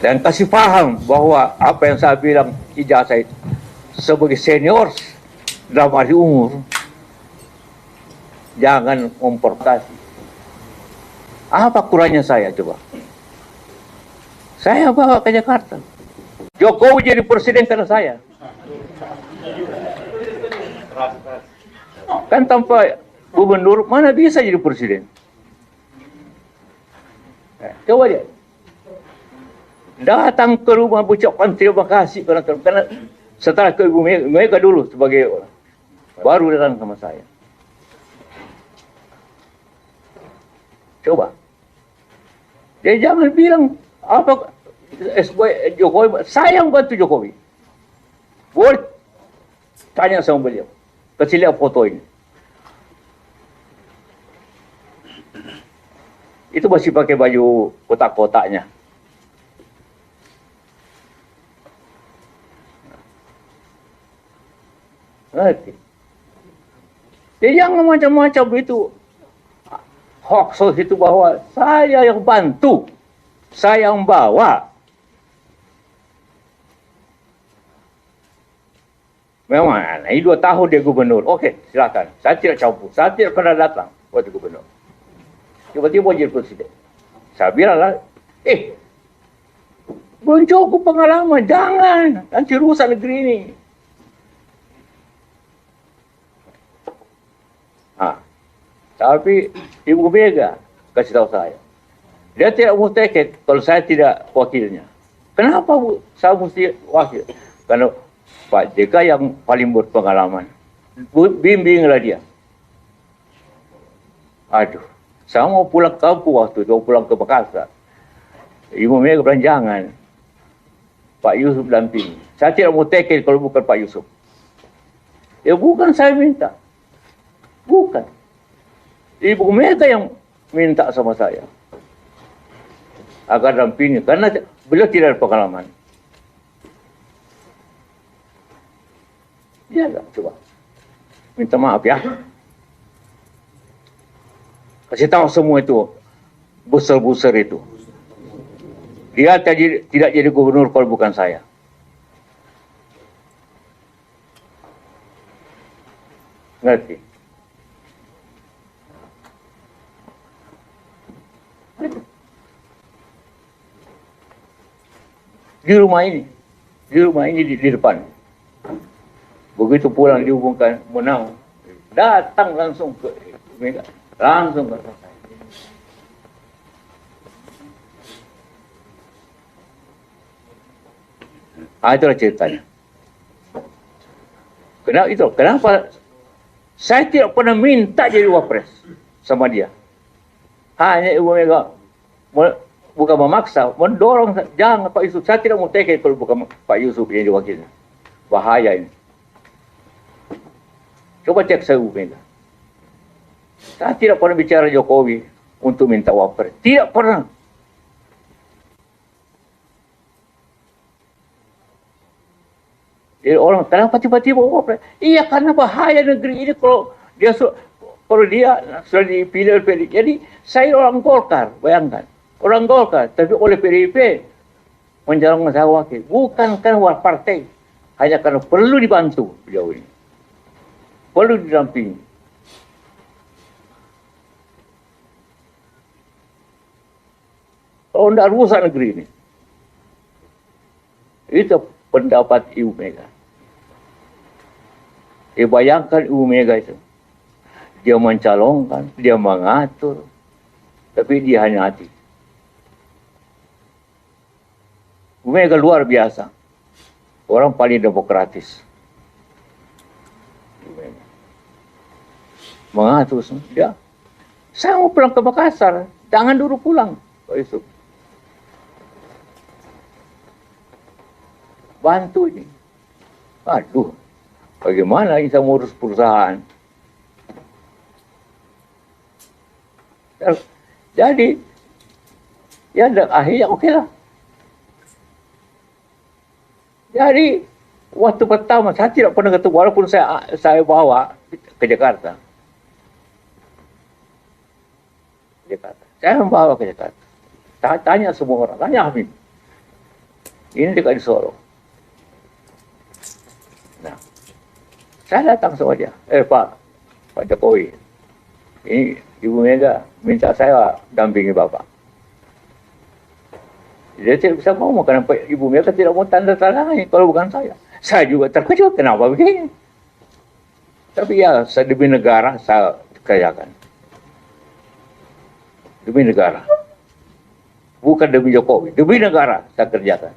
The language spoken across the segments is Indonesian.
dan kasih paham bahwa apa yang saya bilang ijazah itu sebagai senior dalam arti umur, jangan memprovokaasi. Apa kurangnya saya coba? Saya bawa ke Jakarta. Jokowi jadi presiden karena saya. Kan tanpa gubernur mana bisa jadi presiden? Coba dia datang ke rumah ucapkan terima kasih karena setelah ke Ibu Mega dulu sebagai orang, baru datang sama saya. Coba. Jadi jangan bilang apa SBY Jokowi, saya yang bantu Jokowi. Boleh tanya sama beliau. Kasih lihat foto ini. Itu masih pakai baju kotak-kotaknya. Ngerti? Jadi jangan macam-macam itu. Hoax itu bahwa saya yang bantu, saya yang bawa. Memang, ini 2 tahun dia gubernur. Oke, silakan. Saya tidak campur. Saya tidak pernah datang waktu gubernur. Tiba-tiba jadi presiden. Saya bilang lah, belum cukup pengalaman. Jangan. Nanti rusak negeri ini. Tapi Ibu Mega kasih tahu saya. Dia tidak mau take kalau saya tidak wakilnya. Kenapa saya mesti wakil? Karena Pak JK yang paling berpengalaman. Bimbinglah dia. Aduh, saya mau pulang ke kampung waktu itu, mau pulang ke Makassar. Ibu Mega bilang jangan. Pak Yusuf dampingi. Saya tidak mau take kalau bukan Pak Yusuf. Ya bukan saya minta. Bukan. Ibu Mega yang minta sama saya agar dampingi karena beliau tidak ada pengalaman. Ya, coba minta maaf ya. Kasih tahu semua itu buser-buser itu. Dia tidak jadi gubernur kalau bukan saya. Ngerti? Di rumah ini di depan. Begitu pulang dihubungkan menang, datang langsung ke Mega, langsung ke saya. Itulah ceritanya. Kenapa saya tidak pernah minta jadi wapres sama dia. Hanya Ibu Mega bukan memaksa, mendorong, jangan Pak Yusuf, saya tidak mau take kalau bukan Pak Yusuf yang diwakilnya. Bahaya ini. Coba cek saya Ibu Mega. Saya tidak pernah bicara Jokowi untuk minta wapres. Tidak pernah. Jadi orang, kenapa tiba-tiba wapres? Iya, karena bahaya negeri ini kalau dia sudah dipilih oleh PDIP. Jadi saya orang Golkar, bayangkan. Orang Golkar, tapi oleh PDIP mencalonkan saya wakil. Bukan karena partai, hanya karena perlu dibantu beliau ini. Perlu didampingi. Kalau tidak rusak negeri ini. Itu pendapat Ibu Mega. Bayangkan Ibu Mega itu. Dia mencalonkan, dia mengatur, tapi dia hanya hati. Ibu Mega luar biasa. Orang paling demokratis. Mengatur dia. Saya mau pulang ke Makassar. Jangan dulu pulang, Pak Yusuf. Bantu ini. Aduh, bagaimana kita ngurus perusahaan? Jadi, ya akhirnya oke lah. Jadi, waktu pertama saya tidak pernah ketemu, walaupun saya bawa ke Jakarta. Saya membawa ke Jakarta. Tanya semua orang, tanya Habib. Ini dekat di Solo. Nah, saya datang sama dia. Pak Jokowi, ini Ibu Mega minta saya dampingi Bapak. Dia tidak bisa ngomong kenapa Ibu Mega tidak mau tanda tangani kalau bukan saya. Saya juga terkejut kenapa begini. Tapi ya, demi negara saya kerjakan. Demi negara. Bukan demi Jokowi, demi negara saya kerjakan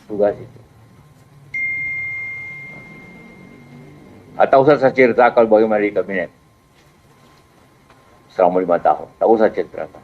tugas itu. Atau usah saya ceritakan bagaimana di kabinet selama 5 tahun. Tak usah ceritakan.